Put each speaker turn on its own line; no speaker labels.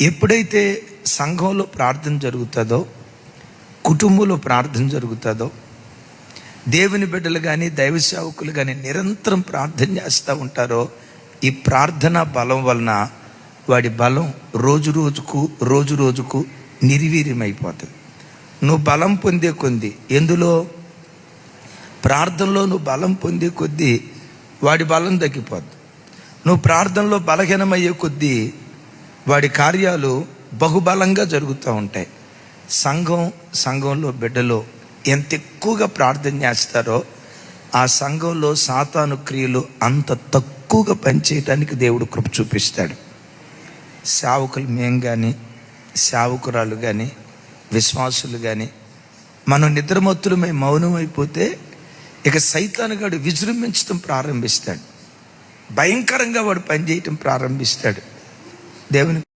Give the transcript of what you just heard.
ఎప్పుడైతే సంఘంలో ప్రార్థన జరుగుతుందో, కుటుంబంలో ప్రార్థన జరుగుతుందో, దేవుని బిడ్డలు కానీ దైవ సేవకులు కానీ నిరంతరం ప్రార్థన చేస్తూ ఉంటారో, ఈ ప్రార్థన బలం వలన వాడి బలం రోజు రోజుకు నిర్వీర్యమైపోతుంది. నువ్వు బలం పొందే కొద్దీ, ఎందులో ప్రార్థనలో నువ్వు బలం పొందే కొద్దీ వాడి బలం తగ్గిపోద్ది. నువ్వు ప్రార్థనలో బలహీనమయ్యే కొద్దీ వాడి కార్యాలు బహుబలంగా జరుగుతూ ఉంటాయి. సంఘంలో బిడ్డలు ఎంత ఎక్కువగా ప్రార్థన చేస్తారో ఆ సంఘంలో సాతాను క్రియలు అంత తక్కువగా పనిచేయడానికి దేవుడు కృప చూపిస్తాడు. సేవకులు మేము కానీ, సేవకురాలు కానీ, విశ్వాసులు కానీ మనం నిద్రమత్తులమై మౌనమైపోతే ఇక సైతాను గాడు విజృంభించడం ప్రారంభిస్తాడు. భయంకరంగా వాడు పనిచేయటం ప్రారంభిస్తాడు. దేవుని